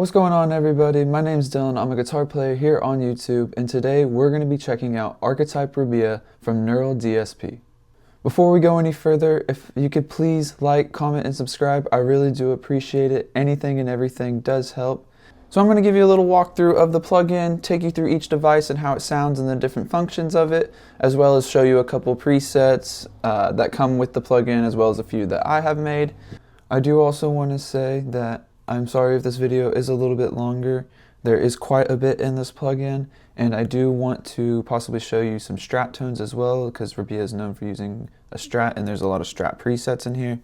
What's going on, everybody? My name's Dylan. I'm a guitar player here on YouTube, and today we're going to be checking out Archetype Rabea from NEURAL DSP. Before we go any further, if you could please like, comment, and subscribe, I really do appreciate it. Anything and everything does help. So I'm going to give you a little walkthrough of the plugin, take you through each device and how it sounds and the different functions of it, as well as show you a couple presets that come with the plugin, as well as a few that I have made. I do also want to say that I'm sorry if this video is a little bit longer. There is quite a bit in this plugin, and I do want to possibly show you some Strat tones as well, because Rabea is known for using a Strat, and there's a lot of Strat presets in here.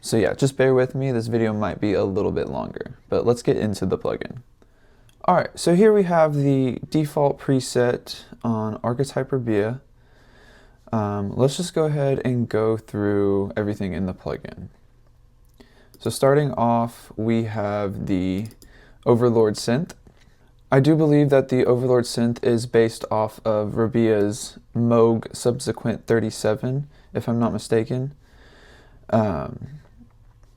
So yeah, just bear with me. This video might be a little bit longer, but let's get into the plugin. Alright, so here we have the default preset on Archetype Rabea. Let's just go ahead and go through everything in the plugin. So starting off, we have the Overlord Synth. I do believe that the Overlord Synth is based off of Rabea's Moog Subsequent 37, if I'm not mistaken. And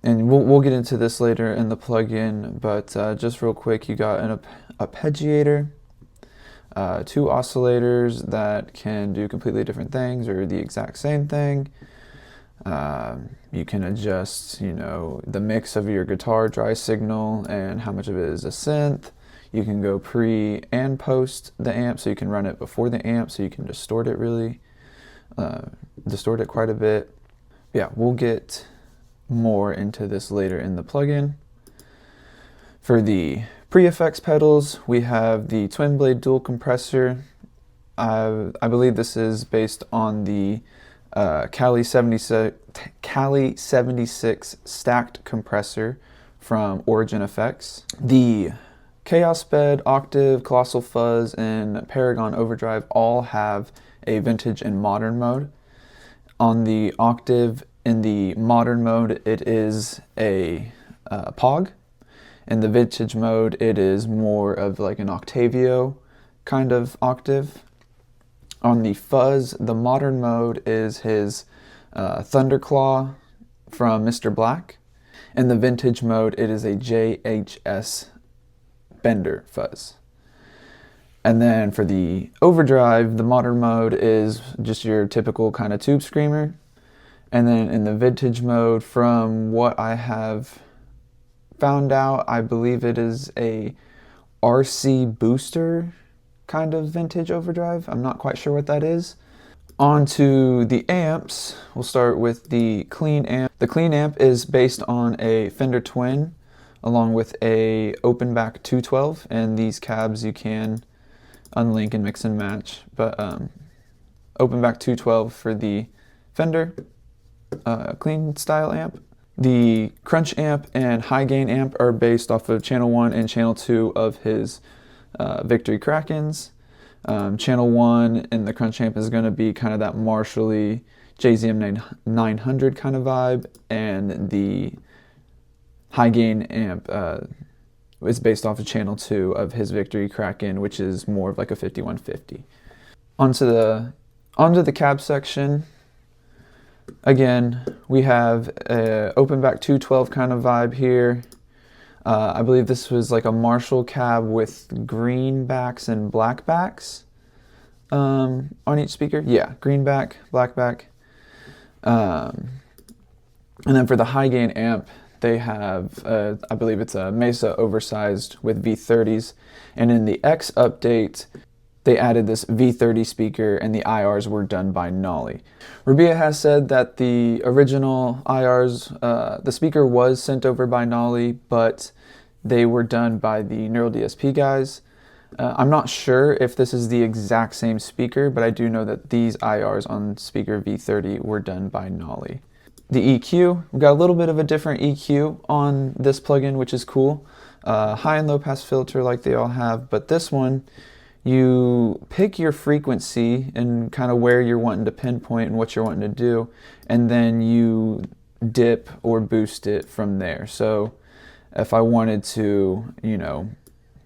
we'll get into this later in the plugin, but just real quick, you got an arpeggiator, two oscillators that can do completely different things or the exact same thing. You can adjust, the mix of your guitar dry signal and how much of it is a synth. You can go pre and post the amp, so you can run it before the amp, so you can distort it quite a bit. Yeah, we'll get more into this later in the plugin. For the pre-effects pedals, we have the twin blade dual compressor. I believe this is based on the Cali 76 stacked compressor from Origin Effects. The Chaos Bed, Octave, Colossal Fuzz, and Paragon Overdrive all have a vintage and modern mode. On the Octave, in the modern mode, it is a POG. In the vintage mode, it is more of like an Octavio kind of octave. On the Fuzz, the modern mode is his Thunderclaw from Mr. Black. In the vintage mode, it is a JHS Bender Fuzz. And then for the Overdrive, the modern mode is just your typical kind of tube screamer. And then in the vintage mode, from what I have found out, I believe it is a RC Booster kind of vintage overdrive. I'm not quite sure what that is. On to the amps. We'll start with the clean amp. The clean amp is based on a Fender Twin along with a open back 212, and these cabs you can unlink and mix and match, but open back 212 for the Fender clean style amp. The crunch amp and high gain amp are based off of channel 1 and channel 2 of his Victory Krakens. Channel 1 in the crunch amp is going to be kind of that Marshall-y JZM 900 kind of vibe, and the high gain amp is based off of channel 2 of his Victory Kraken, which is more of like a 5150. Onto the cab section. Again, we have a open back 212 kind of vibe here. I believe this was like a Marshall cab with green backs and black backs on each speaker. Yeah, green back, black back. And then for the high gain amp, they have, I believe it's a Mesa oversized with V30s. And in the X update, they added this V30 speaker, and the IRs were done by Nolly. Rabea has said that the original IRs, the speaker was sent over by Nolly, but they were done by the NEURAL DSP guys. I'm not sure if this is the exact same speaker, but I do know that these IRs on speaker V30 were done by Nolly. The EQ, we've got a little bit of a different EQ on this plugin, which is cool. High and low pass filter like they all have, but this one, you pick your frequency and kind of where you're wanting to pinpoint and what you're wanting to do, and then you dip or boost it from there. So if I wanted to,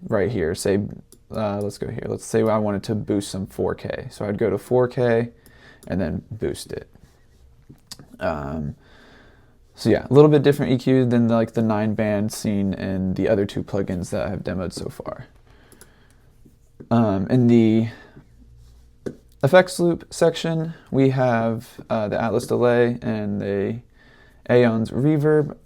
right here, say, let's go here. Let's say I wanted to boost some 4K. So I'd go to 4K and then boost it. So yeah, a little bit different EQ than like the 9-band seen in the other 2 plugins that I've demoed so far. In the effects loop section, we have the Atlas delay and the Aeon's reverb.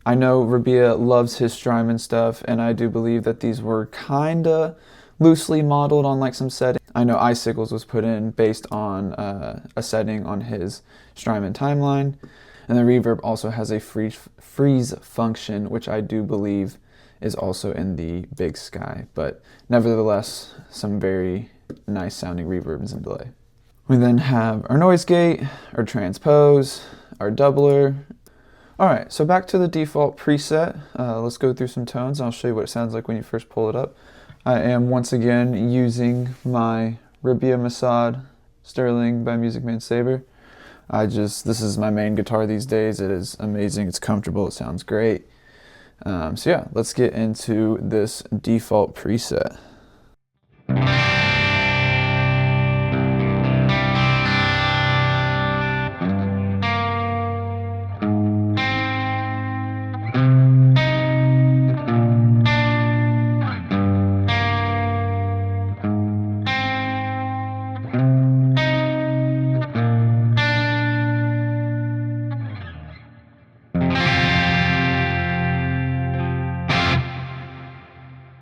I know Rabea loves his Strymon stuff, and I do believe that these were kinda loosely modeled on like some setting. I know Icicles was put in based on a setting on his Strymon timeline. And the reverb also has a freeze function, which I do believe is also in the Big Sky. But nevertheless, some very nice sounding reverbs and delay. We then have our noise gate, our transpose, our doubler. All right, so back to the default preset. Let's go through some tones. I'll show you what it sounds like when you first pull it up. I am once again using my Rabea Masad Sterling by Music Man Saber. This is my main guitar these days. It is amazing, it's comfortable, it sounds great. So yeah, let's get into this default preset.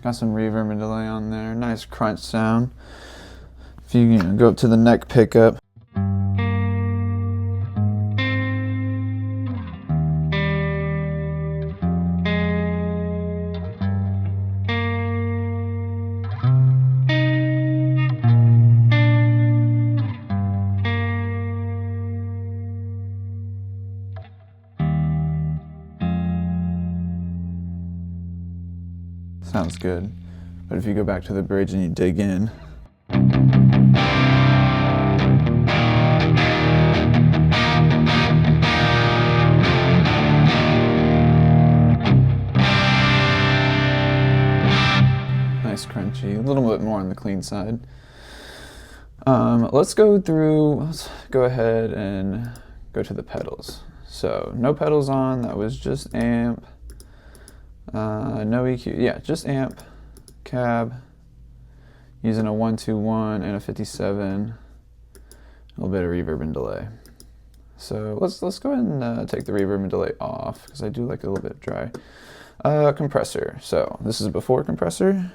Got some reverb and delay on there, nice crunch sound. If you go up to the neck pickup. Sounds good. But if you go back to the bridge and you dig in, nice crunchy, a little bit more on the clean side. Let's go ahead and go to the pedals. So no pedals on, that was just amp. No EQ, yeah, just amp, cab, using a 121 and a 57, a little bit of reverb and delay. So let's go ahead and take the reverb and delay off, because I do like a little bit dry. Compressor, so this is before compressor.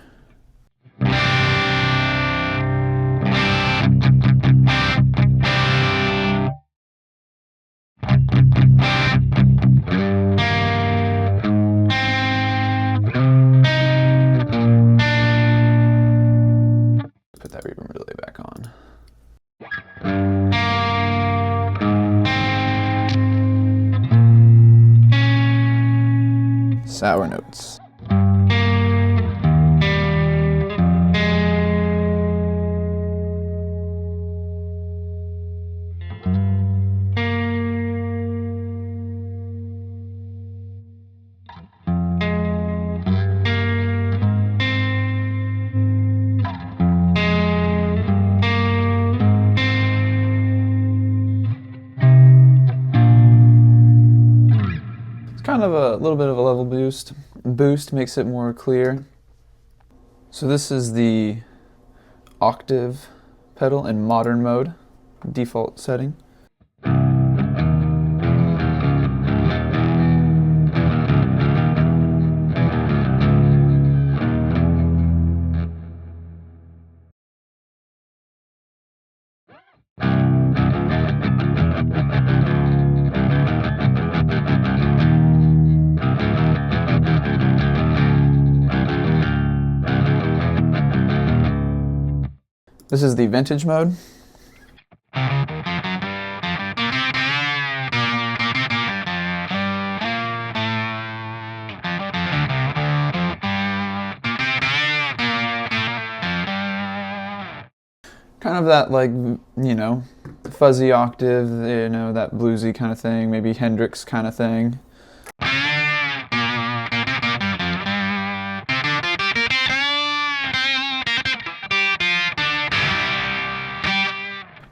Put that reverb and delay back on. Sour notes. Kind of a little bit of a level boost. Boost makes it more clear. So this is the octave pedal in modern mode, default setting. This is the vintage mode. Kind of that, like, fuzzy octave, that bluesy kind of thing, maybe Hendrix kind of thing.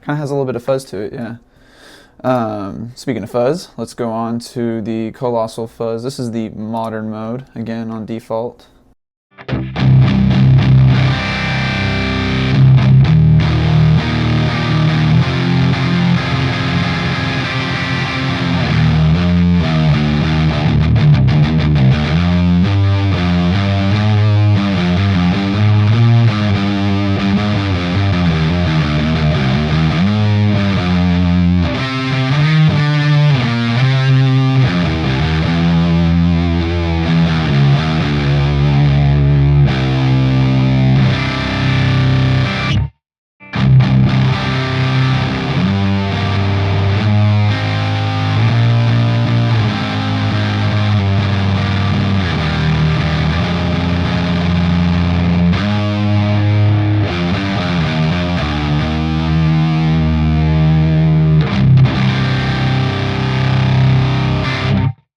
Kind of has a little bit of fuzz to it, yeah. Speaking of fuzz, let's go on to the Colossal Fuzz. This is the modern mode, again on default.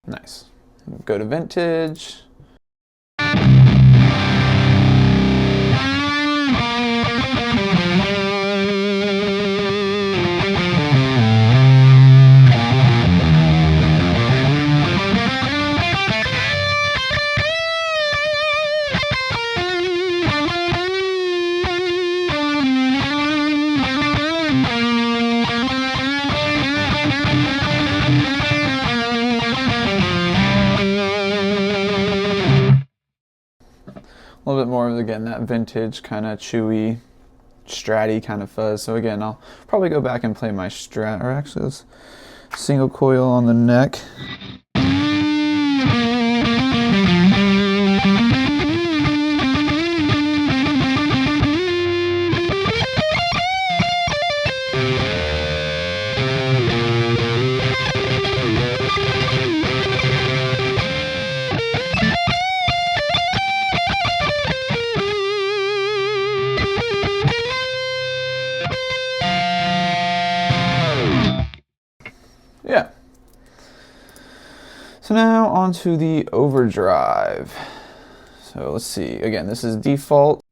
Nice. Go to vintage. A little bit more of, again, that vintage kind of chewy, stratty kind of fuzz. So again, I'll probably go back and play my Strat, or actually this single coil on the neck. Yeah. So now onto the overdrive. So let's see. Again, this is default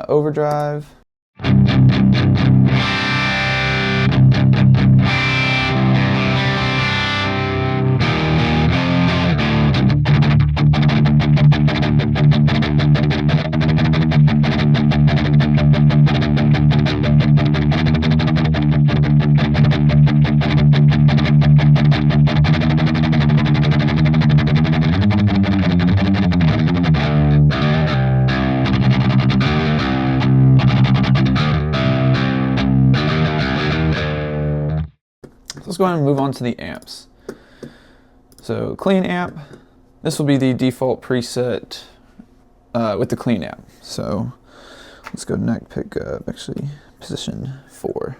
overdrive. Let's go ahead and move on to the amps. So clean amp, this will be the default preset with the clean amp. So let's go neck pickup, actually position 4.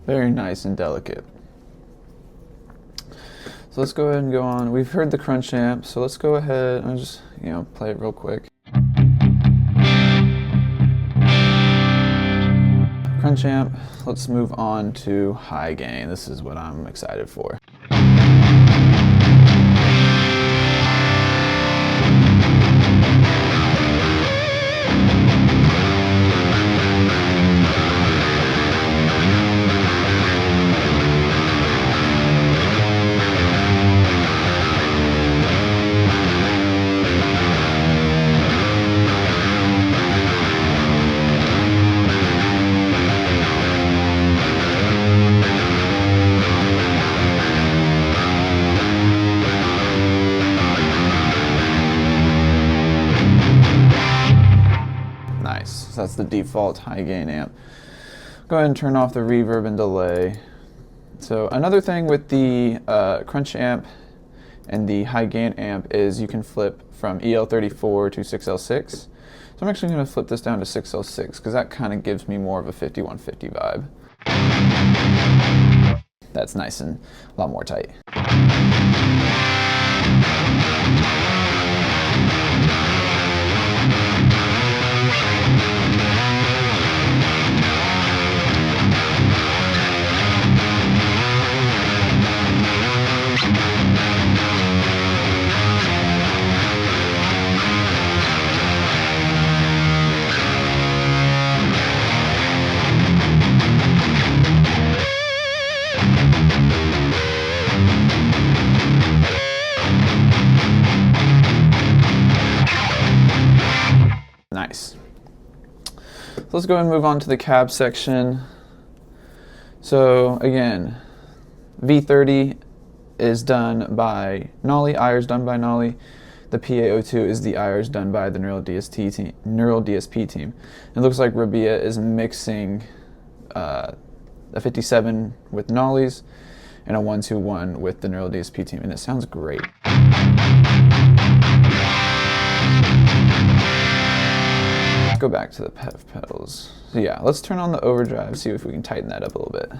Very nice and delicate. So let's go ahead and go on. We've heard the crunch amp, so let's go ahead and just, play it real quick. Crunch amp, let's move on to high gain. This is what I'm excited for. default high gain amp. Go ahead and turn off the reverb and delay. So another thing with the crunch amp and the high gain amp is you can flip from EL34 to 6L6. So I'm actually going to flip this down to 6L6 because that kind of gives me more of a 5150 vibe. That's nice and a lot more tight. Nice. So let's go and move on to the cab section. So again, V30 is done by Nolly, IR's done by Nolly. The PA02 is the IR's done by the NEURAL DSP team. It looks like Rabea is mixing a 57 with Nolly's and a 121 with the NEURAL DSP team, and it sounds great. Go back to the pedals. So yeah, let's turn on the overdrive, see if we can tighten that up a little bit.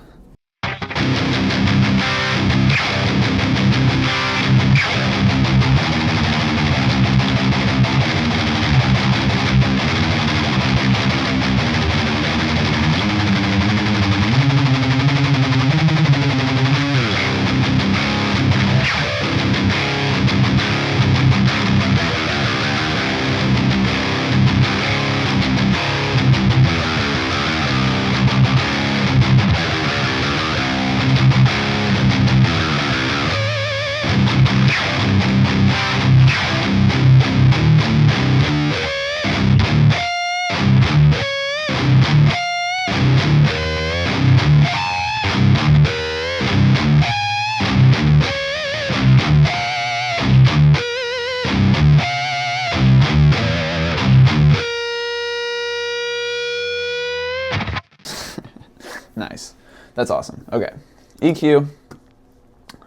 Nice. That's awesome. Okay. EQ.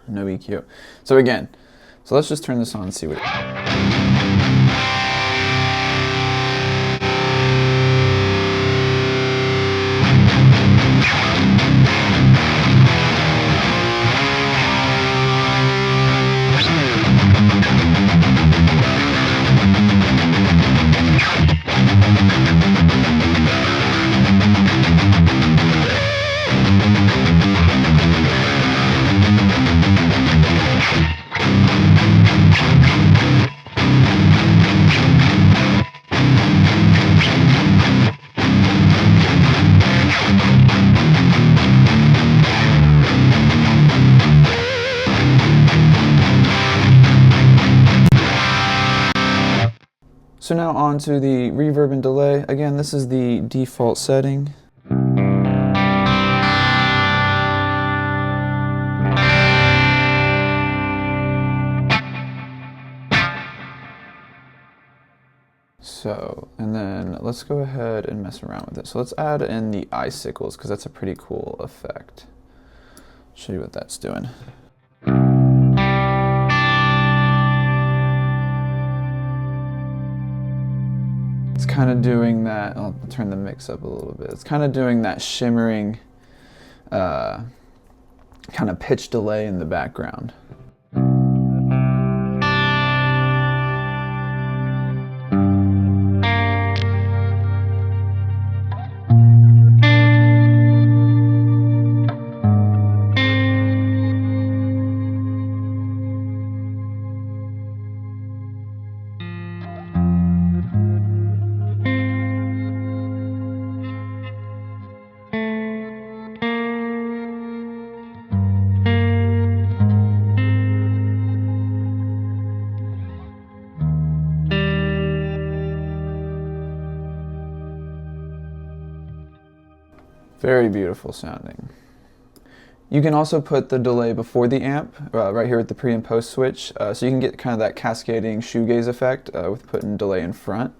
No EQ. So again, so let's just turn this on and see what So now on to the reverb and delay. Again, this is the default setting. So, and then let's go ahead and mess around with it. So let's add in the icicles because that's a pretty cool effect. Show you what that's doing. It's kind of doing that, I'll turn the mix up a little bit. It's kind of doing that shimmering kind of pitch delay in the background. Very beautiful sounding. You can also put the delay before the amp, right here with the pre and post switch, so you can get kind of that cascading shoegaze effect with putting delay in front.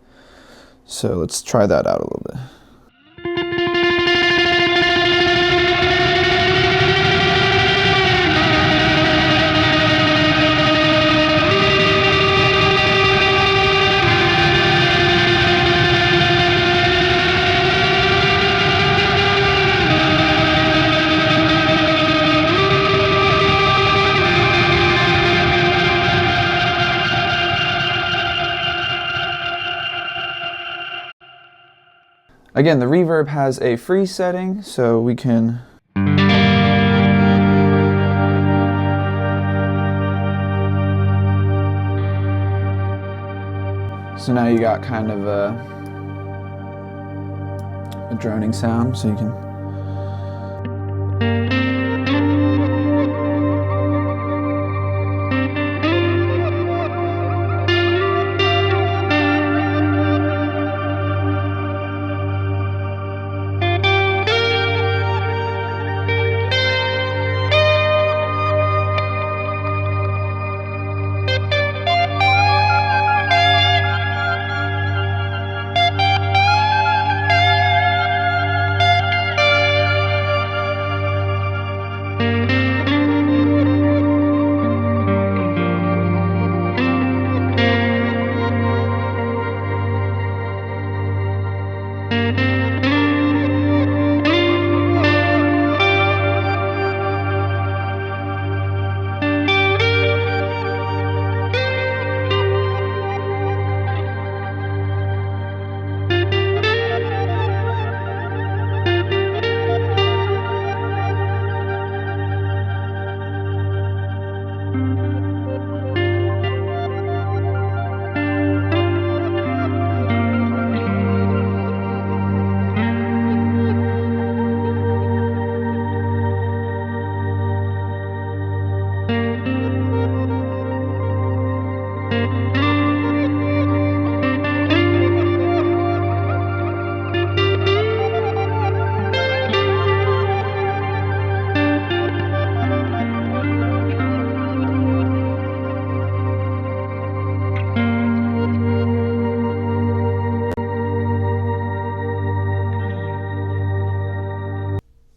So let's try that out a little bit. Again, the reverb has a free setting, so we can so now you got kind of a droning sound, so you can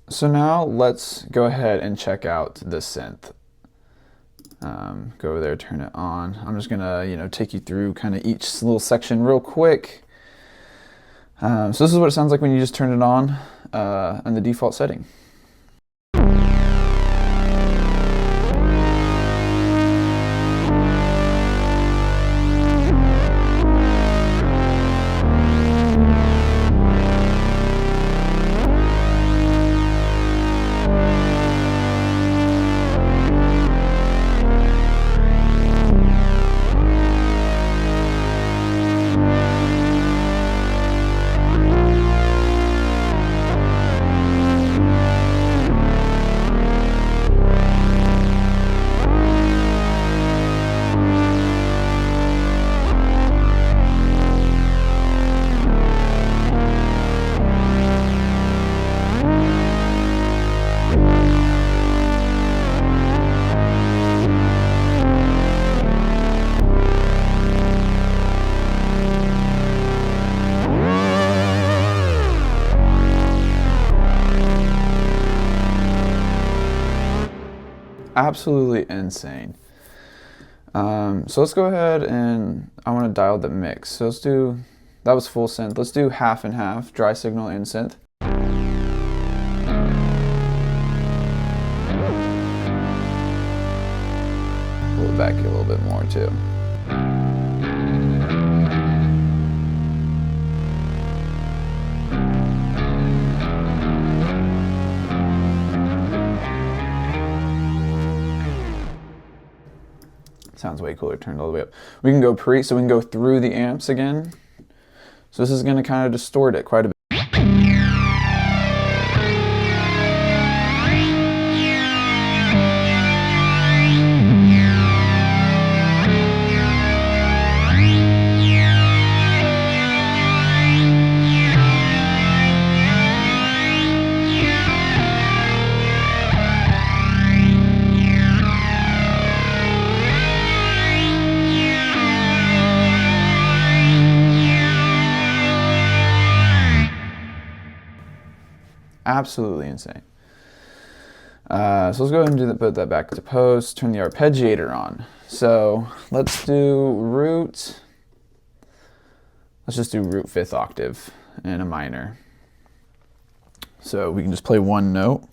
So now let's go ahead and check out the synth. Go over there, turn it on. I'm just gonna, take you through kind of each little section real quick. So this is what it sounds like when you just turn it on in the default setting. Absolutely insane. So let's go ahead and I want to dial the mix. So let's do, that was full synth. Let's do half and half, dry signal and synth. Pull it back a little bit more too. Sounds way cooler, turned all the way up. We can go pre, so we can go through the amps again. So this is going to kind of distort it quite a bit. Absolutely insane. So let's go ahead and put that back to post, turn the arpeggiator on. So let's do root, let's just do root 5th octave and a minor. So we can just play one note.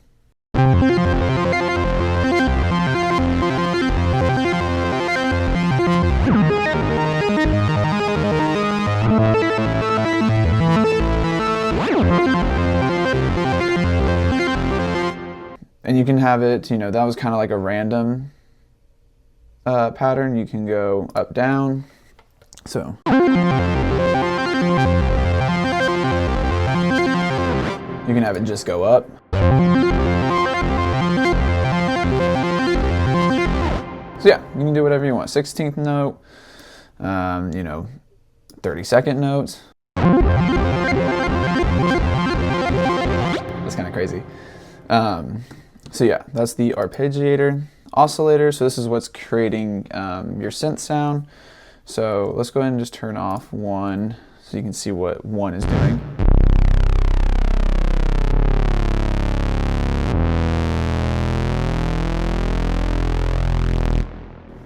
can have it, you know, that was kind of like a random pattern. You can go up, down. So you can have it just go up. So yeah, you can do whatever you want. 16th note, you know, 32nd notes. That's kind of crazy. So yeah, that's the arpeggiator. Oscillator, so this is what's creating your synth sound. So let's go ahead and just turn off 1 so you can see what 1 is doing.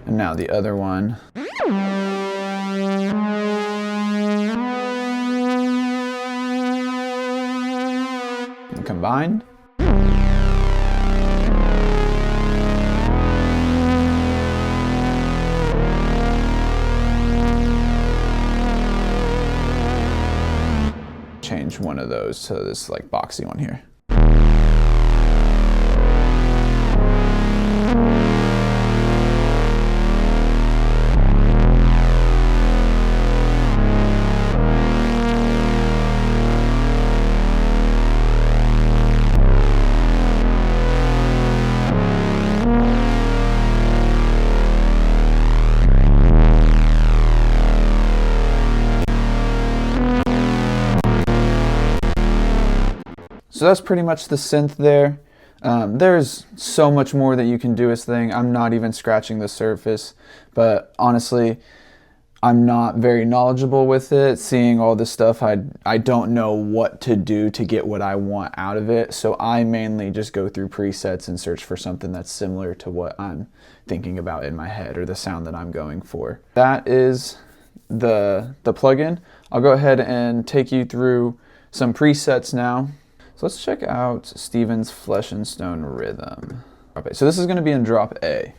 And now the other one. And combined. Change one of those to this like boxy one here. So that's pretty much the synth there. There's so much more that you can do with this thing. I'm not even scratching the surface, but honestly, I'm not very knowledgeable with it. Seeing all this stuff, I don't know what to do to get what I want out of it. So I mainly just go through presets and search for something that's similar to what I'm thinking about in my head or the sound that I'm going for. That is the plugin. I'll go ahead and take you through some presets now. So let's check out Steven's Flesh and Stone rhythm. Okay, so this is going to be in drop A.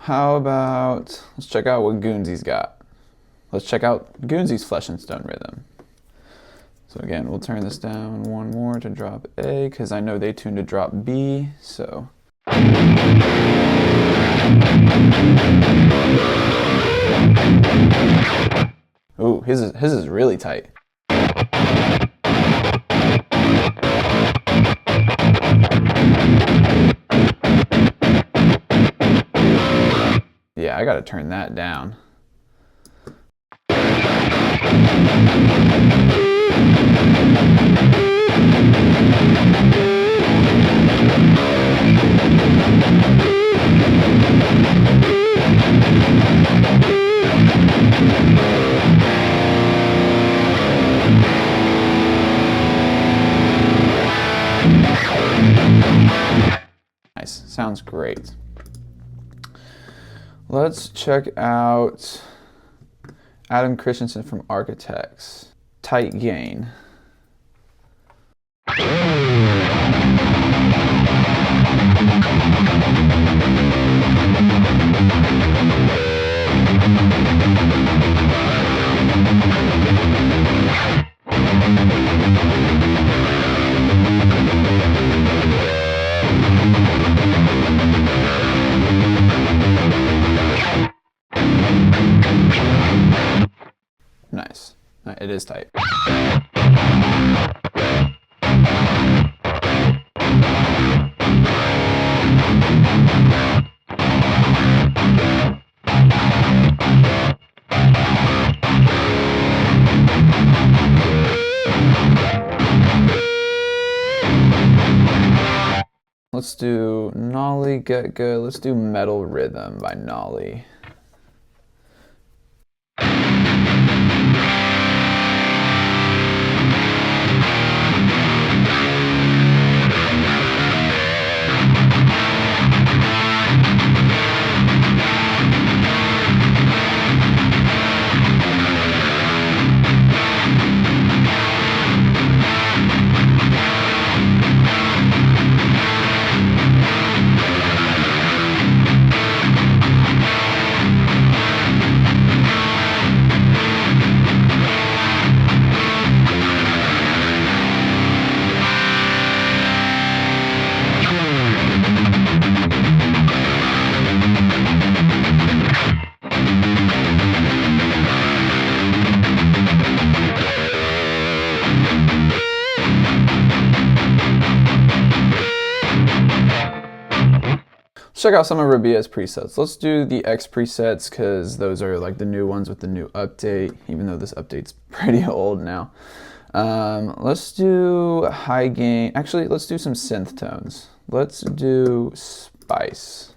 How about, let's check out what Goonsy's got. Let's check out Goonsy's Flesh and Stone rhythm. So again, we'll turn this down one more to drop A, because I know they tuned to drop B, so. Ooh, his is really tight. Yeah, I gotta turn that down. Nice, sounds great. Let's check out Adam Christensen from Archetype. Tight gain. Nice. It is tight. Let's do Nolly Get Good. Let's do Metal Rhythm by Nolly. Check out some of Rabea's presets. Let's do the X presets because those are like the new ones with the new update, even though this update's pretty old now. Let's do high gain. Actually, let's do some synth tones. Let's do Spice.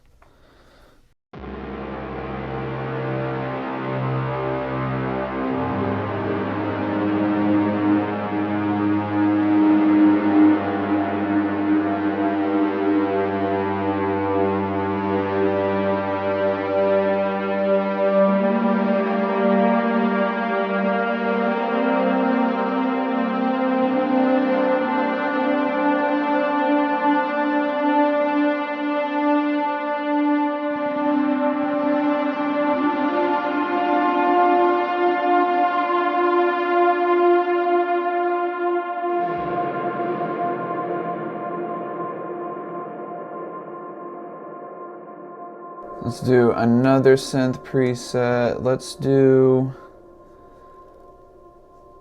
Let's do another synth preset. Let's do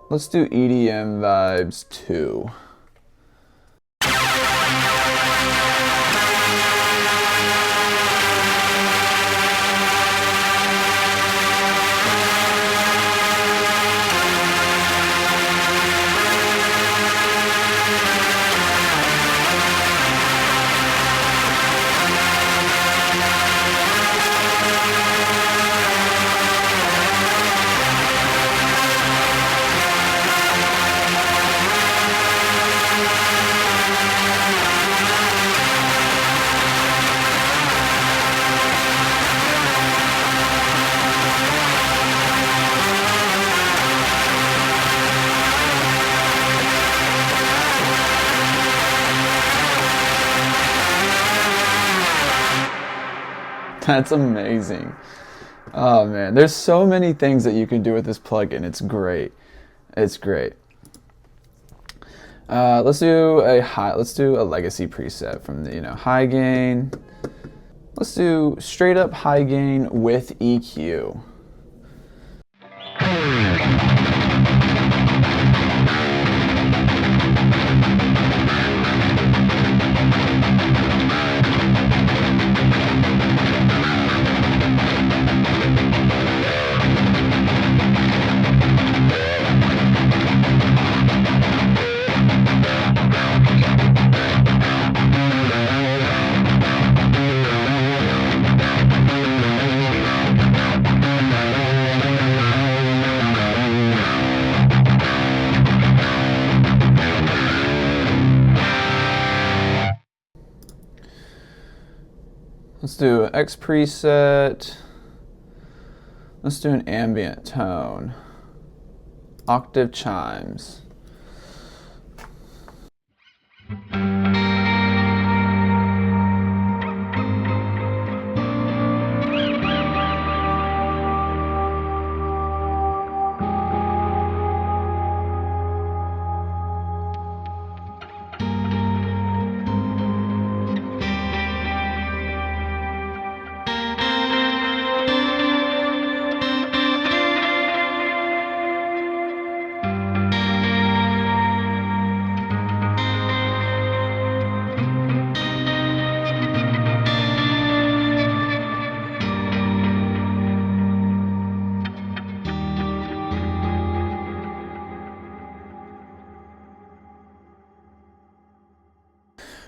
EDM Vibes 2. That's amazing. Oh man, there's so many things that you can do with this plugin. It's great. It's great. Let's do a legacy preset from the high gain. Let's do straight up high gain with EQ. Let's do X preset. Let's do an ambient tone. Octave chimes.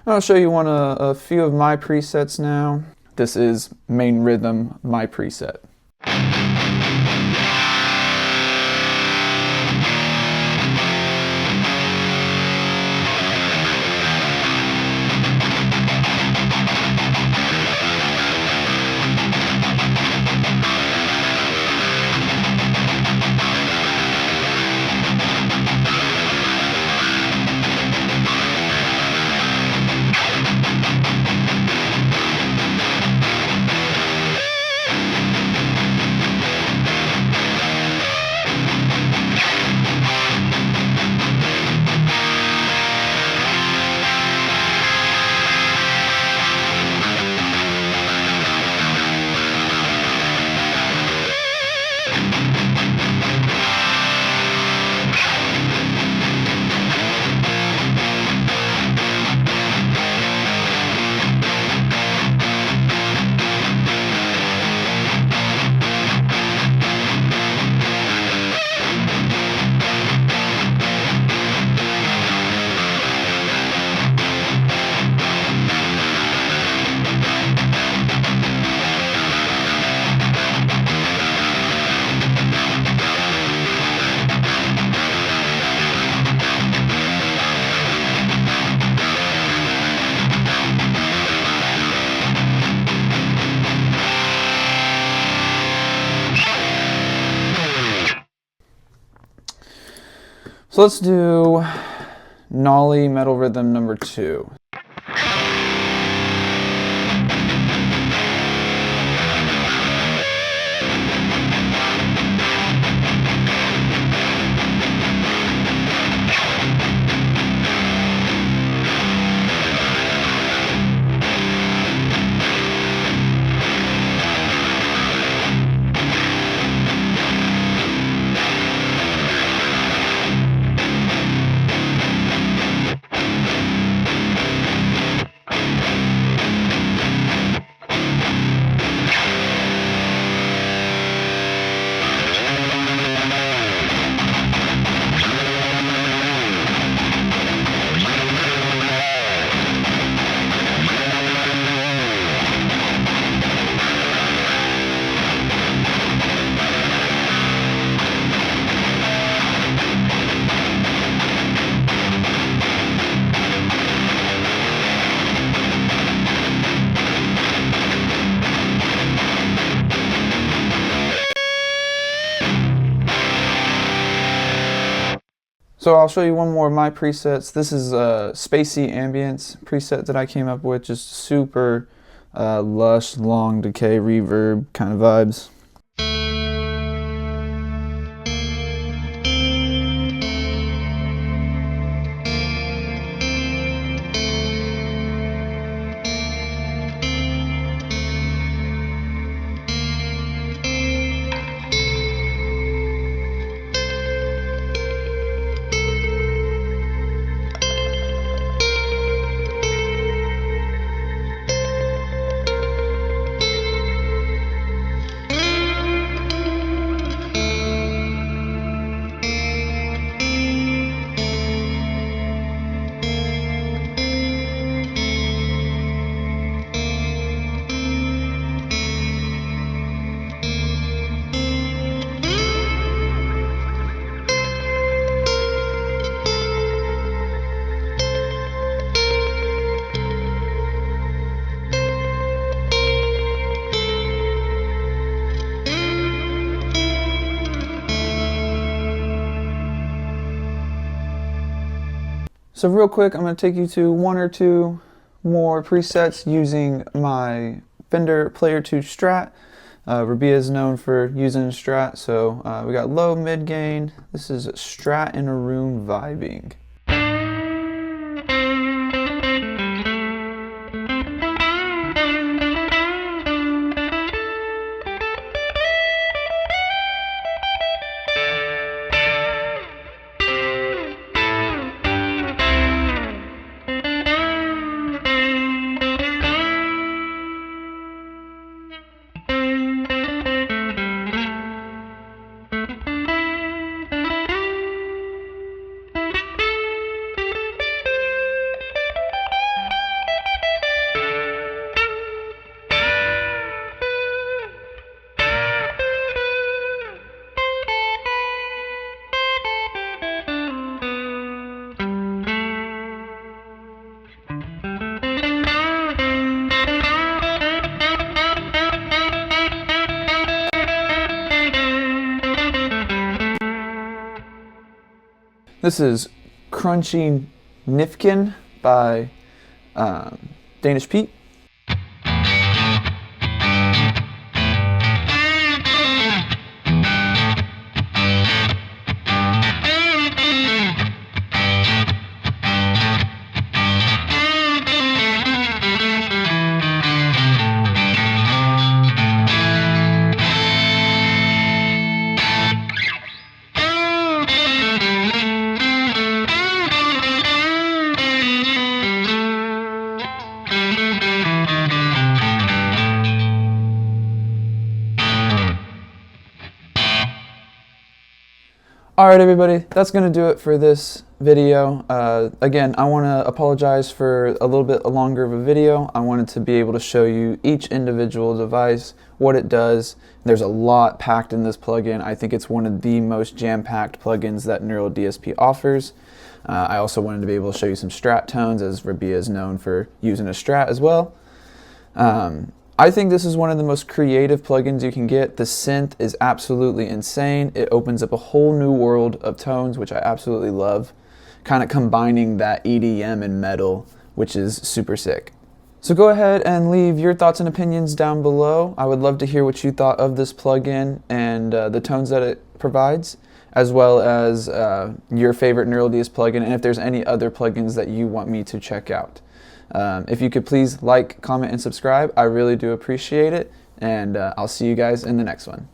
I'll show you a few of my presets now. This is main rhythm, my preset. So let's do Nolly metal rhythm number 2. So I'll show you one more of my presets. This is a Spacey Ambience preset that I came up with, just super lush, long decay, reverb kind of vibes. So real quick, I'm going to take you to one or two more presets using my Fender Player 2 Strat. Rabea is known for using Strat, so we got low, mid gain. This is Strat in a room vibing. This is Crunchy Nifkin by Danish Pete. Alright everybody, that's going to do it for this video. Again, I want to apologize for a little bit longer of a video. I wanted to be able to show you each individual device, what it does. There's a lot packed in this plugin. I think it's one of the most jam-packed plugins that NEURAL DSP offers. I also wanted to be able to show you some Strat tones, as Rabea is known for using a Strat as well. I think this is one of the most creative plugins you can get. The synth is absolutely insane. It opens up a whole new world of tones, which I absolutely love. Kind of combining that EDM and metal, which is super sick. So go ahead and leave your thoughts and opinions down below. I would love to hear what you thought of this plugin and the tones that it provides, as well as your favorite NEURAL DSP plugin, and if there's any other plugins that you want me to check out. If you could please like, comment, and subscribe, I really do appreciate it, and I'll see you guys in the next one.